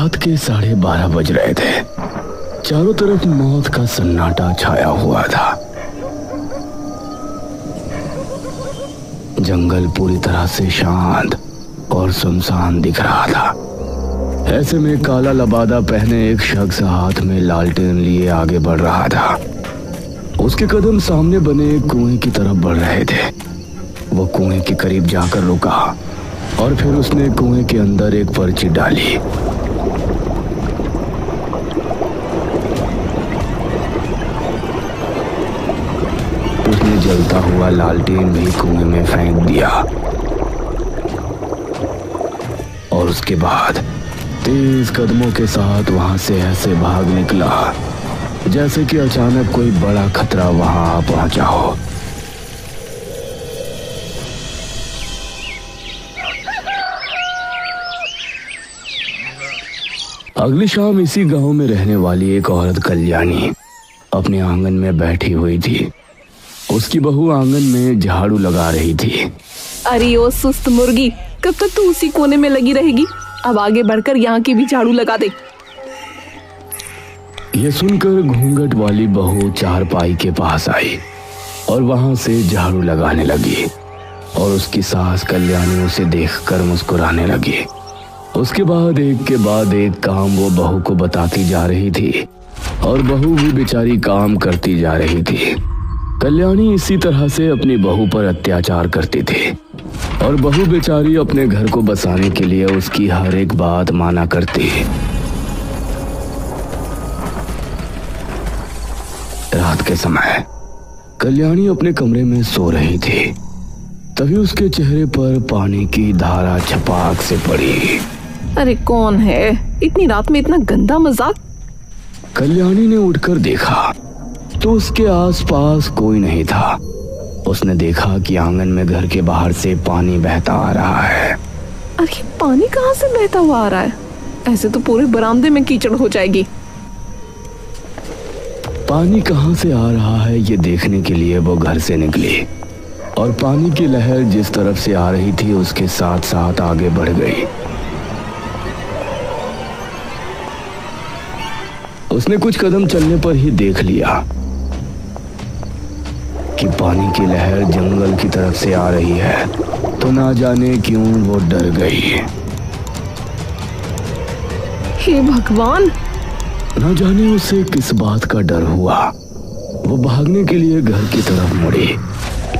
रात के 12:30 बज रहे थे। चारों तरफ मौत का सन्नाटा छाया हुआ था। जंगल पूरी तरह से शांत और सुनसान दिख रहा था। ऐसे में काला लबादा पहने एक शख्स हाथ में लालटेन लिए आगे बढ़ रहा था। उसके कदम सामने बने एक कुएं की तरफ बढ़ रहे थे। वो कुएं के करीब जाकर रुका और फिर उसने कुएं के अंदर एक पर्ची डाली। उसने जलता हुआ लालटेन भी कुएं में फेंक दिया और उसके बाद तेज कदमों के साथ वहां से ऐसे भाग निकला जैसे कि अचानक कोई बड़ा खतरा वहां आ पहुंचा हो। अगली शाम इसी गांव में रहने वाली एक औरत कल्याणी अपने आंगन में बैठी हुई थी। उसकी बहू आंगन में झाड़ू लगा रही थी। अरे ओ सुस्त मुर्गी, कब तक तू उसी कोने में लगी रहेगी? अब आगे बढ़कर यहाँ की भी झाड़ू लगा दे। ये सुनकर घूंघट वाली बहू चारपाई के पास आई और वहां से झाड़ू लगाने लगी और उसकी सास कल्याणी उसे देखकर मुस्कुराने लगी। उसके बाद एक के बाद एक काम वो बहू को बताती जा रही थी और बहू भी बेचारी काम करती जा रही थी। कल्याणी इसी तरह से अपनी बहू पर अत्याचार करती थी और बहू बेचारी अपने घर को बसाने के लिए उसकी हर एक बात माना करती। रात के समय कल्याणी अपने कमरे में सो रही थी। तभी उसके चेहरे पर पानी की धारा छपाक से पड़ी। अरे कौन है? इतनी रात में इतना गंदा मजाक? कल्याणी ने उठकर देखा तो उसके आसपास कोई नहीं था। उसने देखा कि आंगन में घर के बाहर से पानी बहता आ रहा है। अरे पानी कहाँ से बहता हुआ आ रहा है? ऐसे तो पूरे बरामदे में कीचड़ हो जाएगी। पानी कहाँ से आ रहा है ये देखने के लिए वो घर से निकली और पानी की लहर जिस तरफ से आ रही थी उसके साथ साथ आगे बढ़ गई। उसने कुछ कदम चलने पर ही देख लिया कि पानी की लहर जंगल की तरफ से आ रही है, तो ना जाने क्यों वो डर गई। हे भगवान! ना जाने उसे किस बात का डर हुआ। वो भागने के लिए घर की तरफ मुड़ी,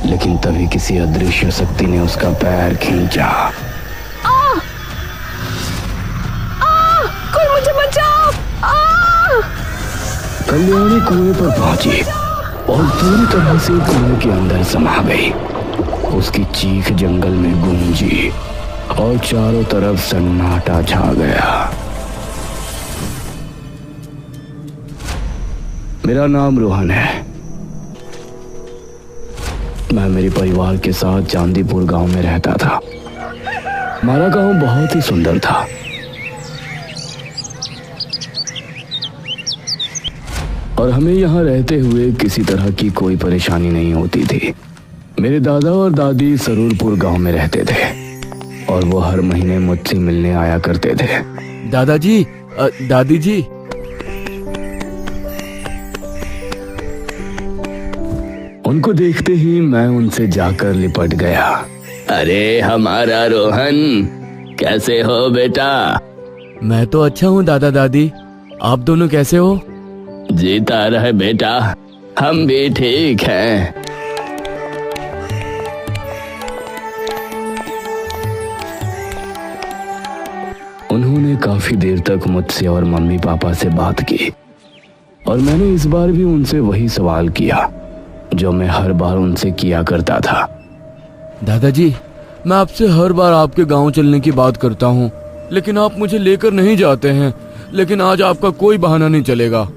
लेकिन तभी किसी अदृश्य शक्ति ने उसका पैर खींचा। कोई मुझे बचाओ! कल्याणी कुएं पर पहुंची और पूरी तरह से कुएं के अंदर समा गई। उसकी चीख जंगल में गूंजी और चारों तरफ सन्नाटा छा गया। मेरा नाम रोहन है। मैं मेरे परिवार के साथ चांदीपुर गांव में रहता था। हमारा गांव बहुत ही सुंदर था। और हमें यहाँ रहते हुए किसी तरह की कोई परेशानी नहीं होती थी। मेरे दादा और दादी सरूरपुर गांव में रहते थे और वो हर महीने मुझसे मिलने आया करते थे। दादाजी, दादी जी, उनको देखते ही मैं उनसे जाकर लिपट गया। अरे हमारा रोहन, कैसे हो बेटा? मैं तो अच्छा हूँ दादा दादी, आप दोनों कैसे हो? जीता रहे बेटा, हम भी ठीक हैं। उन्होंने काफी देर तक मुझसे और मम्मी पापा से बात की और मैंने इस बार भी उनसे वही सवाल किया जो मैं हर बार उनसे किया करता था। दादाजी, मैं आपसे हर बार आपके गांव चलने की बात करता हूँ, लेकिन आप मुझे लेकर नहीं जाते हैं। लेकिन आज आपका कोई बहाना नहीं चलेगा।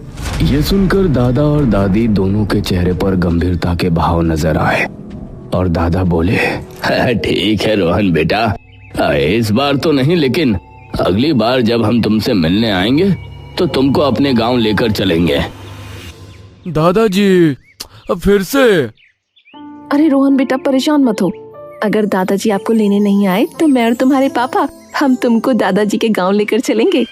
ये सुनकर दादा और दादी दोनों के चेहरे पर गंभीरता के भाव नजर आए और दादा बोले, ठीक है रोहन बेटा, इस बार तो नहीं, लेकिन अगली बार जब हम तुमसे मिलने आएंगे तो तुमको अपने गांव लेकर चलेंगे। दादाजी, अब फिर से? अरे रोहन बेटा, परेशान मत हो। अगर दादाजी आपको लेने नहीं आए तो मैं और तुम्हारे पापा हम तुमको दादाजी के गांव लेकर चलेंगे।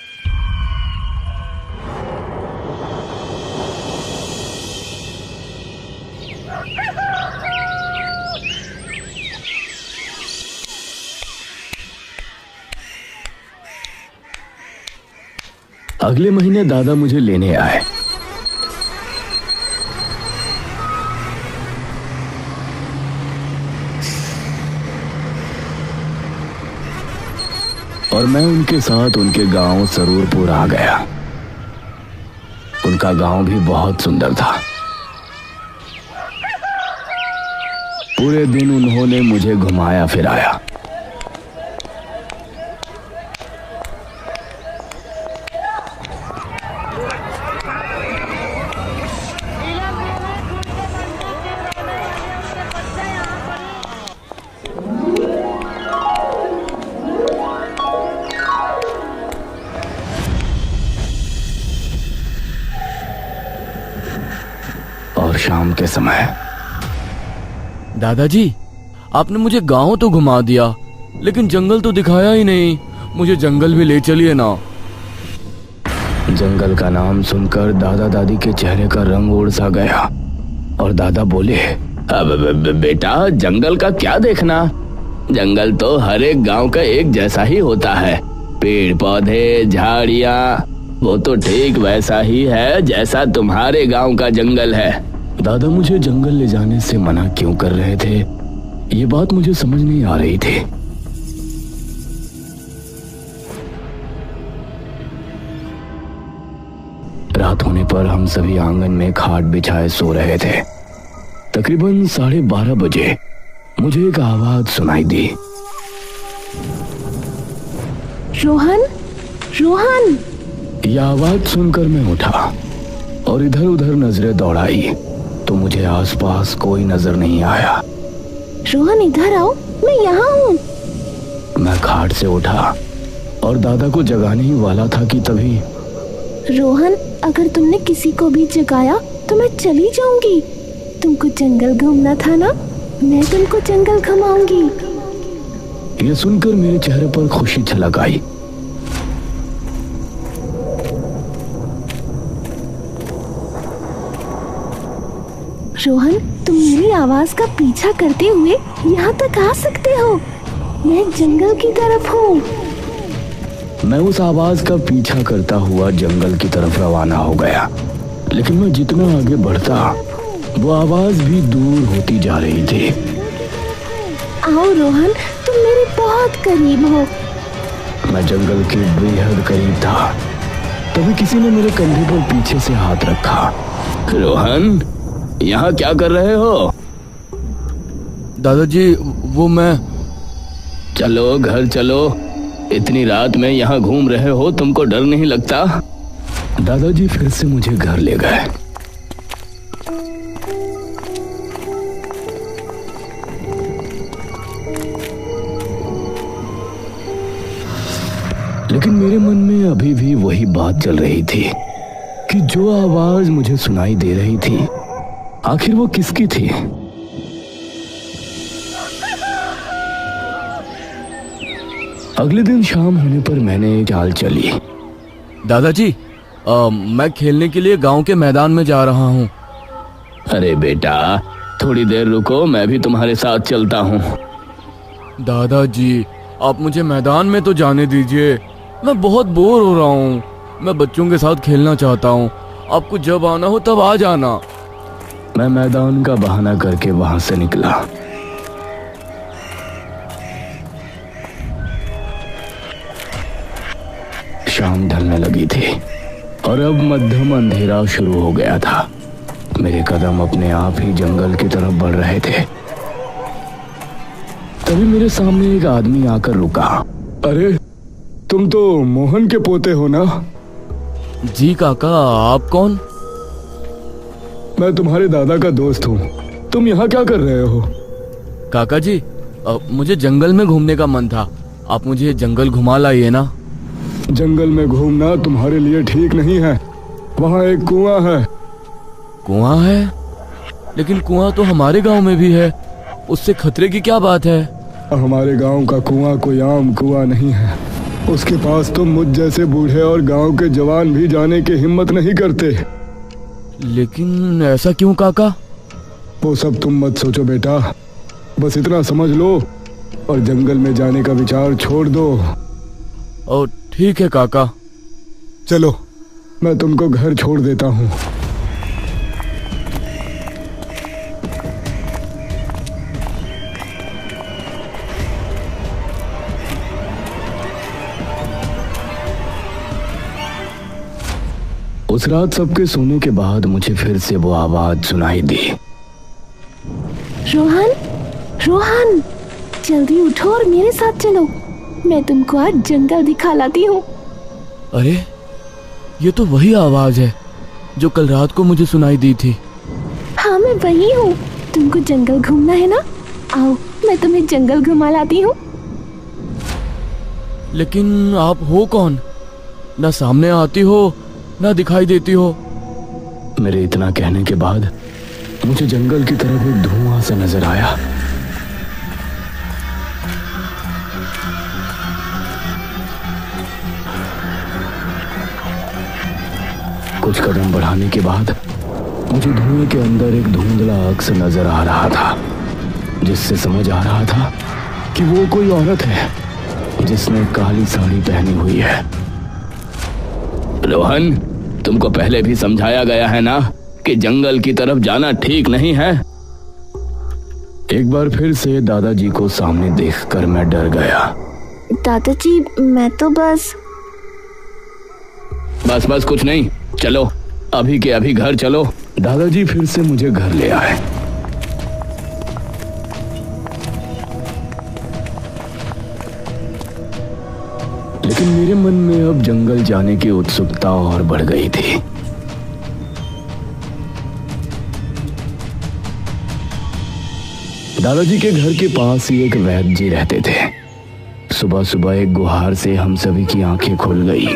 अगले महीने दादा मुझे लेने आए। और मैं उनके साथ उनके गांव सरूरपुर आ गया। उनका गांव भी बहुत सुंदर था। पूरे दिन उन्होंने मुझे घुमाया फिराया। और शाम के समय, दादाजी, आपने मुझे गांव तो घुमा दिया, लेकिन जंगल तो दिखाया ही नहीं। मुझे जंगल भी ले चलिए ना। जंगल का नाम सुनकर दादा दादी के चेहरे का रंग उड़ सा गया और दादा बोले, अब बेटा, जंगल का क्या देखना? जंगल तो हर एक गांव का एक जैसा ही होता है। पेड़ पौधे, झाड़ियाँ, वो तो ठीक वैसा ही है जैसा तुम्हारे गांव का जंगल है। दादा मुझे जंगल ले जाने से मना क्यों कर रहे थे, ये बात मुझे समझ नहीं आ रही थी। रात होने पर हम सभी आंगन में खाट बिछाए सो रहे थे। तकरीबन 12:30 बजे मुझे एक आवाज सुनाई दी। रोहन, रोहन। यह आवाज सुनकर मैं उठा और इधर उधर नजरें दौड़ाई तो मुझे आसपास कोई नजर नहीं आया। रोहन, इधर आओ, मैं यहाँ हूँ। मैं खाट से उठा और दादा को जगाने ही वाला था कि तभी, रोहन, अगर तुमने किसी को भी जगाया तो मैं चली जाऊंगी। तुमको जंगल घूमना था ना, मैं तुमको जंगल घुमाऊंगी। यह सुनकर मेरे चेहरे पर खुशी छलक आई। रोहन, तुम मेरी आवाज का पीछा करते हुए यहाँ तक आ सकते हो। मैं जंगल की तरफ हूँ। मैं उस आवाज का पीछा करता हुआ जंगल की तरफ रवाना हो गया, लेकिन मैं जितना आगे बढ़ता वो आवाज भी दूर होती जा रही थी। आओ रोहन, तुम मेरे बहुत करीब हो। मैं जंगल के बेहद करीब था। तभी किसी ने मेरे कंधे पर पीछे से हाथ रखा। रोहन, यहाँ क्या कर रहे हो? दादाजी, वो मैं। चलो घर चलो, इतनी रात में यहाँ घूम रहे हो, तुमको डर नहीं लगता? दादाजी फिर से मुझे घर ले गए। लेकिन मेरे मन में अभी भी वही बात चल रही थी कि जो आवाज मुझे सुनाई दे रही थी, आखिर वो किसकी थी? अगले दिन शाम होने पर मैंने एक चाल चली। दादाजी, मैं खेलने के लिए गांव के मैदान में जा रहा हूँ। अरे बेटा, थोड़ी देर रुको, मैं भी तुम्हारे साथ चलता हूँ। दादाजी, आप मुझे मैदान में तो जाने दीजिए। मैं बहुत बोर हो रहा हूँ। मैं बच्चों के साथ खेलना चाहता हूँ। आपको जब आना हो तब आ जाना। मैं मैदान का बहाना करके वहां से निकला। शाम ढलने लगी थी और अब मध्यम अंधेरा शुरू हो गया था। मेरे कदम अपने आप ही जंगल की तरफ बढ़ रहे थे। तभी मेरे सामने एक आदमी आकर रुका। अरे, तुम तो मोहन के पोते हो ना? जी काका, आप कौन? मैं तुम्हारे दादा का दोस्त हूँ। तुम यहाँ क्या कर रहे हो? काका जी, मुझे जंगल में घूमने का मन था। आप मुझे जंगल घुमा लाइए ना। जंगल में घूमना तुम्हारे लिए ठीक नहीं है। वहाँ एक कुआं है। कुआं है? लेकिन कुआं तो हमारे गांव में भी है। उससे खतरे की क्या बात है? हमारे गांव का कुआं कोई आम कुआं नहीं है। उसके पास तो मुझ जैसे बूढ़े और गांव के जवान भी जाने की हिम्मत नहीं करते। लेकिन ऐसा क्यों काका? वो सब तुम मत सोचो बेटा, बस इतना समझ लो और जंगल में जाने का विचार छोड़ दो। और ठीक है काका। चलो मैं तुमको घर छोड़ देता हूँ। उस रात सबके सोने के बाद मुझे फिर से वो आवाज सुनाई दी। रोहन, रोहन, जल्दी उठो और मेरे साथ चलो। मैं तुमको आज जंगल दिखा लाती हूँ। अरे ये तो वही आवाज है जो कल रात को मुझे सुनाई दी थी। हाँ, मैं वही हूँ। तुमको जंगल घूमना है ना? आओ, मैं तुम्हें जंगल घुमा लाती हूँ। लेकिन आप हो कौन? ना सामने आती हो ना दिखाई देती हो। मेरे इतना कहने के बाद मुझे जंगल की तरफ एक धुआं सा नजर आया। कुछ कदम बढ़ाने के बाद मुझे धुएं के अंदर एक धुंधला अक्स नजर आ रहा था, जिससे समझ आ रहा था कि वो कोई औरत है जिसने काली साड़ी पहनी हुई है। रोहन, तुमको पहले भी समझाया गया है ना कि जंगल की तरफ जाना ठीक नहीं है। एक बार फिर से दादाजी को सामने देखकर मैं डर गया। दादाजी, मैं तो बस कुछ नहीं, चलो अभी के अभी घर चलो। दादाजी फिर से मुझे घर ले आए। लेकिन मेरे मन में अब जंगल जाने की उत्सुकता और बढ़ गई थी। दादाजी के घर के पास ही एक वैद्य जी रहते थे। सुबह सुबह एक गुहार से हम सभी की आंखें खुल गई।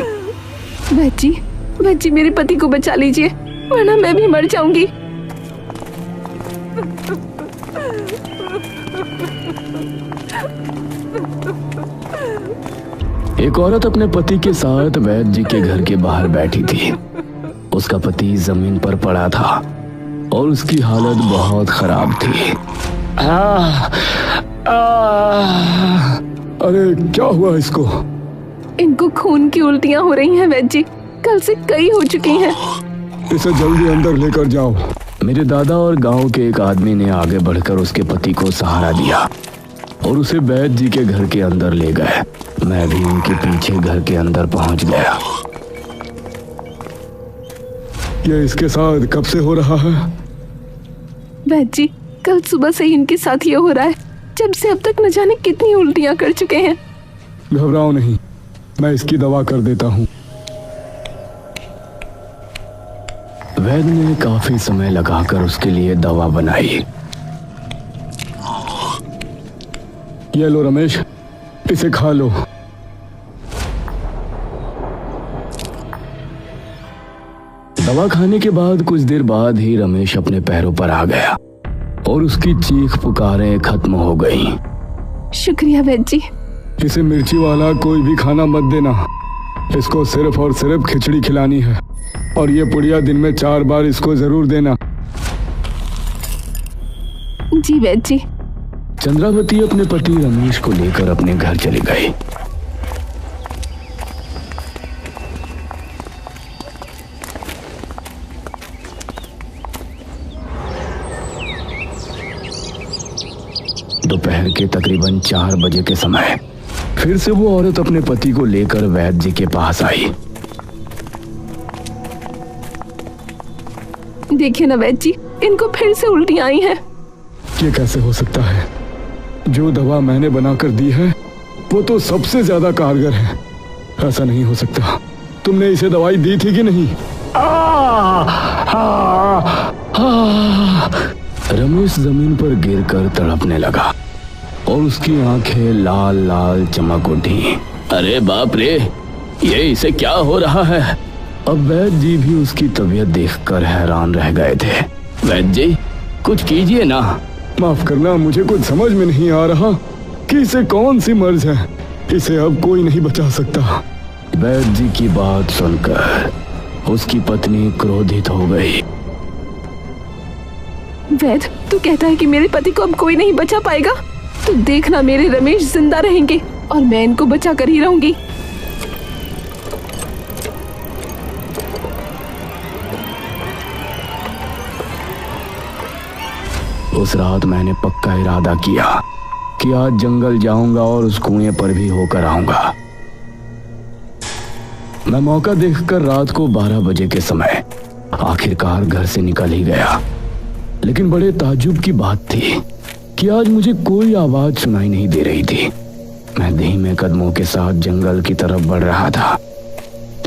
वैद्य जी, मेरे पति को बचा लीजिए, वरना मैं भी मर जाऊंगी। एक औरत अपने पति के साथ वैद्य जी के घर के बाहर बैठी थी। उसका पति जमीन पर पड़ा था और उसकी हालत बहुत खराब थी। अरे क्या हुआ इसको? इनको खून की उल्टियां हो रही हैं वैद्य जी, कल से कई हो चुकी हैं। इसे जल्दी अंदर लेकर जाओ। मेरे दादा और गांव के एक आदमी ने आगे बढ़कर उसके पति को सहारा दिया और उसे वैद्य जी के घर के अंदर ले गए। मैं भी उनके पीछे घर के अंदर पहुंच गया। ये इसके साथ कब से हो रहा है? वैद्य जी, कल सुबह से ही इनके साथ ये हो रहा है। जब से अब तक न जाने कितनी उल्टियां कर चुके हैं। घबराओ नहीं, मैं इसकी दवा कर देता हूँ। वैद्य ने काफी समय लगाकर उसके लिए दवा बनाई। ये लो रमेश, इसे खा लो। दवा खाने के बाद कुछ देर बाद ही रमेश अपने पैरों पर आ गया और उसकी चीख पुकारें खत्म हो गईं। शुक्रिया वैद्य जी। इसे मिर्ची वाला कोई भी खाना मत देना। इसको सिर्फ और सिर्फ खिचड़ी खिलानी है और ये पुड़िया दिन में 4 बार इसको जरूर देना। जी वैद्य जी। चंद्रावती अपने पति रमेश को लेकर अपने घर चली गई। दोपहर के तकरीबन 4 बजे के समय फिर से वो औरत अपने पति को लेकर वैद्य जी के पास आई। देखिए ना वैद्य जी, इनको फिर से उल्टियां आई हैं। ये कैसे हो सकता है? जो दवा मैंने बनाकर दी है वो तो सबसे ज्यादा कारगर है। ऐसा नहीं हो सकता। तुमने इसे दवाई दी थी कि नहीं? रमेश जमीन पर गिरकर तड़पने लगा और उसकी आंखें लाल लाल चमक उठी। अरे बाप रे, ये इसे क्या हो रहा है? अब वैद्य जी भी उसकी तबीयत देखकर हैरान रह गए थे। वैद्य जी, कुछ कीजिए ना। माफ करना, मुझे कुछ समझ में नहीं आ रहा कि इसे कौन सी मर्ज है। इसे अब कोई नहीं बचा सकता। वैद्य जी की बात सुनकर उसकी पत्नी क्रोधित हो गई। वैद्य, तू कहता है कि मेरे पति को अब कोई नहीं बचा पाएगा? तो देखना, मेरे रमेश जिंदा रहेंगे और मैं इनको बचा कर ही रहूंगी। उस रात मैंने पक्का इरादा किया कि आज जंगल जाऊंगा और उस कुएं पर भी होकर आऊंगा। मैं मौका देखकर रात को 12 बजे के समय आखिरकार घर से निकल ही गया। लेकिन बड़े ताज्जुब की बात थी कि आज मुझे कोई आवाज सुनाई नहीं दे रही थी। मैं धीमे कदमों के साथ जंगल की तरफ बढ़ रहा था।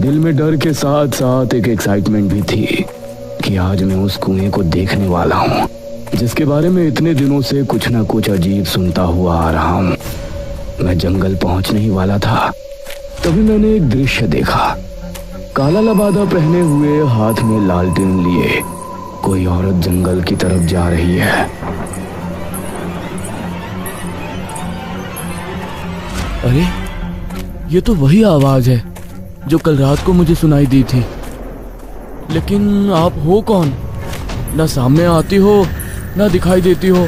दिल में डर के साथ साथ एक एक्साइटमेंट भी थी कि आज मैं उस कुएं को देखने वाला हूँ, जिसके बारे में इतने दिनों से कुछ ना कुछ अजीब सुनता हुआ आ रहा हूँ। मैं जंगल पहुंचने ही वाला था, तभी मैंने एक दृश्य देखा। काला लबादा पहने हुए, हाथ में लालटेन लिए कोई औरत जंगल की तरफ जा रही है। अरे, ये तो वही आवाज है जो कल रात को मुझे सुनाई दी थी। लेकिन आप हो कौन? ना सामने आती हो ना दिखाई देती हो।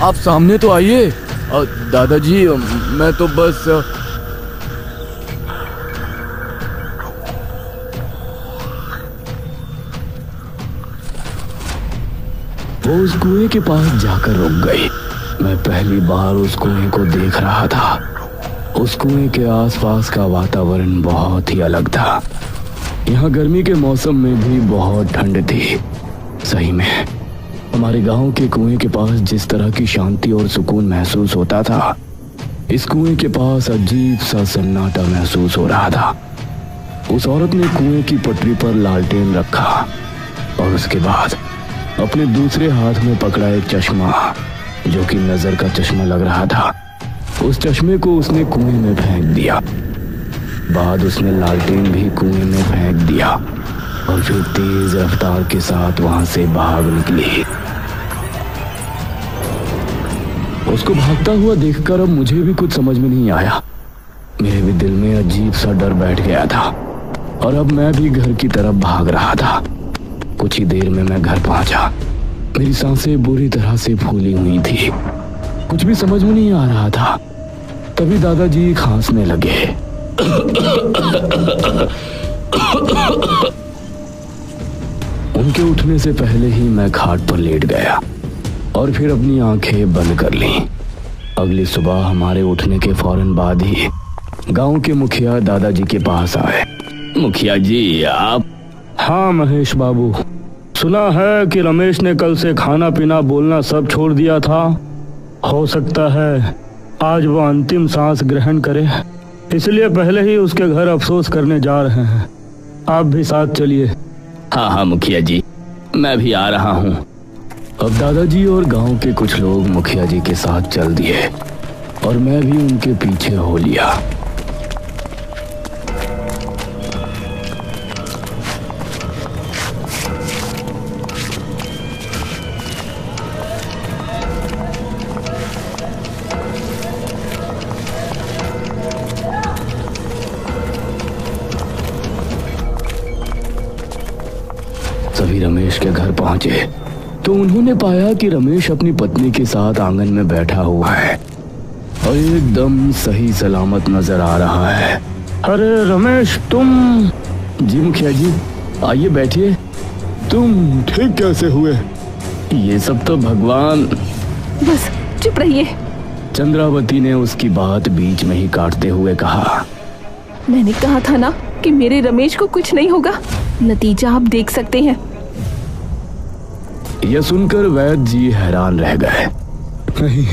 आप सामने तो आइए। दादाजी, मैं तो बस वो उस कुएं के पास जाकर रुक गई। मैं पहली बार उस कुएं को देख रहा था। उस कुएं के आसपास का वातावरण बहुत ही अलग था। यहाँ गर्मी के मौसम में भी बहुत ठंड थी। सही में हमारे गांव के कुएं के पास जिस तरह की शांति और सुकून महसूस होता था, इस कुएं के पास अजीब सा सन्नाटा महसूस हो रहा था। उस औरत ने कुएं की पटरी पर लालटेन रखा और उसके बाद अपने दूसरे हाथ में पकड़ा एक चश्मा, जो कि नजर का चश्मा लग रहा था। उस चश्मे को उसने कुएं में फेंक दिया। बाद उसने लालटेन भी कुएं में फेंक दिया और फिर तेज रफ्तार के साथ वहां से भाग निकली। उसको भागता हुआ देखकर अब मुझे भी कुछ समझ में नहीं आया। मेरे भी दिल में अजीब सा डर बैठ गया था और अब मैं भी घर की तरफ भाग रहा था। कुछ ही देर में मैं घर पहुंचा। मेरी सांसें बुरी तरह से फूली हुई थी। कुछ भी समझ में नहीं आ रहा था। तभी दादाजी खांसने लगे। उनके उठने से पहले ही मैं खाट पर लेट गया और फिर अपनी आंखें बंद कर लीं। अगली सुबह हमारे उठने के फौरन बाद ही गांव के मुखिया दादाजी के पास आए। मुखिया जी, आप? हाँ महेश बाबू, सुना है कि रमेश ने कल से खाना पीना बोलना सब छोड़ दिया था। हो सकता है आज वो अंतिम सांस ग्रहण करे, इसलिए पहले ही उसके घर अफसोस करने जा रहे हैं। आप भी साथ चलिए। हाँ हाँ मुखिया जी, मैं भी आ रहा हूँ। अब दादाजी और गांव के कुछ लोग मुखिया जी के साथ चल दिए और मैं भी उनके पीछे हो लिया। सभी रमेश के घर पहुंचे तो उन्होंने पाया कि रमेश अपनी पत्नी के साथ आंगन में बैठा हुआ है और एकदम सही सलामत नजर आ रहा है। अरे रमेश, तुम? जी मुखिया जी, आइए बैठिए। तुम ठीक कैसे हुए? ये सब तो भगवान। बस चुप रहिए। चंद्रावती ने उसकी बात बीच में ही काटते हुए कहा। मैंने कहा था ना कि मेरे रमेश को कुछ नहीं होगा। नतीजा आप देख सकते हैं। यह सुनकर वैद्य जी हैरान रह गए। नहीं,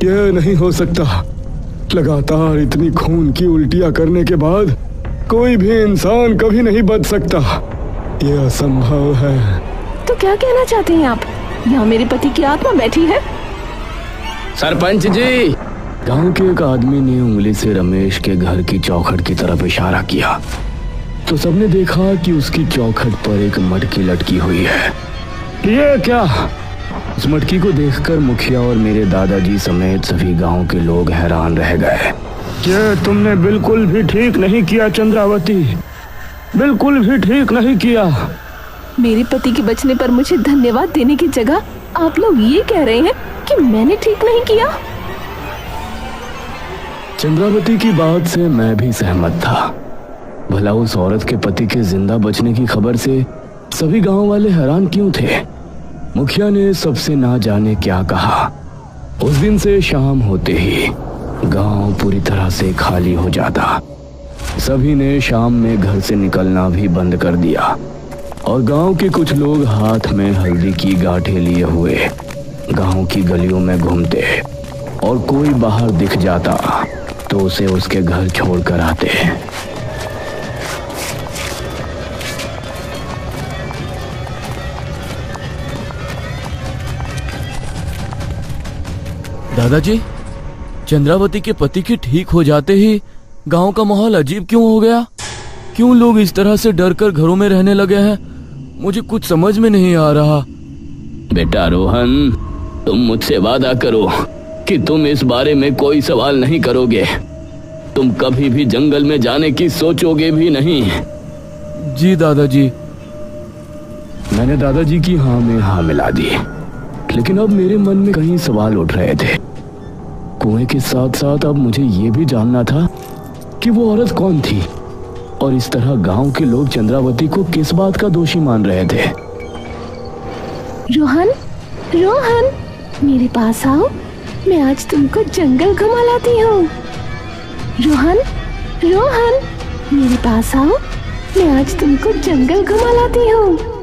यह नहीं हो सकता। लगातार इतनी खून की उल्टियां करने के बाद कोई भी इंसान कभी नहीं बच सकता। यह असंभव है। तो क्या कहना चाहते हैं आप? यहाँ मेरे पति की आत्मा बैठी है। सरपंच जी, गांव के एक आदमी ने उंगली से रमेश के घर की चौखट की तरफ इशारा किया तो सबने देखा कि उसकी चौखट पर एक मटकी लटकी हुई है। ये क्या? उस मटकी को देखकर मुखिया और मेरे दादाजी समेत सभी गांव के लोग हैरान रह गए। ये तुमने बिल्कुल भी ठीक नहीं किया चंद्रावती, बिल्कुल भी ठीक नहीं किया। मेरे पति के बचने पर मुझे धन्यवाद देने की जगह आप लोग ये कह रहे हैं कि मैंने ठीक नहीं किया। चंद्रावती की बात से मैं भी सहमत था। भला उस औरत के पति के जिंदा बचने की खबर से सभी गांव वाले हैरान क्यों थे? मुखिया ने सबसे ना जाने क्या कहा। उस दिन से शाम होते ही गांव पूरी तरह से खाली हो जाता। सभी ने शाम में घर से निकलना भी बंद कर दिया और गांव के कुछ लोग हाथ में हल्दी की गांठें लिए हुए गांव की गलियों में घूमते और कोई बाहर दिख जाता तो उसे उसके घर छोड़कर आते। दादाजी, चंद्रावती के पति के ठीक हो जाते ही गांव का माहौल अजीब क्यों हो गया? क्यों लोग इस तरह से डरकर घरों में रहने लगे हैं? मुझे कुछ समझ में नहीं आ रहा। बेटा रोहन, तुम मुझसे वादा करो कि तुम इस बारे में कोई सवाल नहीं करोगे। तुम कभी भी जंगल में जाने की सोचोगे भी नहीं। जी दादाजी। मैंने दादाजी की हाँ में हाँ मिला दी, लेकिन अब मेरे मन में कई सवाल उठ रहे थे। कुएं के साथ साथ अब मुझे ये भी जानना था कि वो औरत कौन थी और इस तरह गांव के लोग चंद्रावती को किस बात का दोषी मान रहे थे। रोहन, रोहन, मेरे पास आओ, मैं आज तुमको जंगल घुमा लाती हूँ। रोहन, रोहन, मेरे पास आओ, मैं आज तुमको जंगल घुमा लाती हूँ।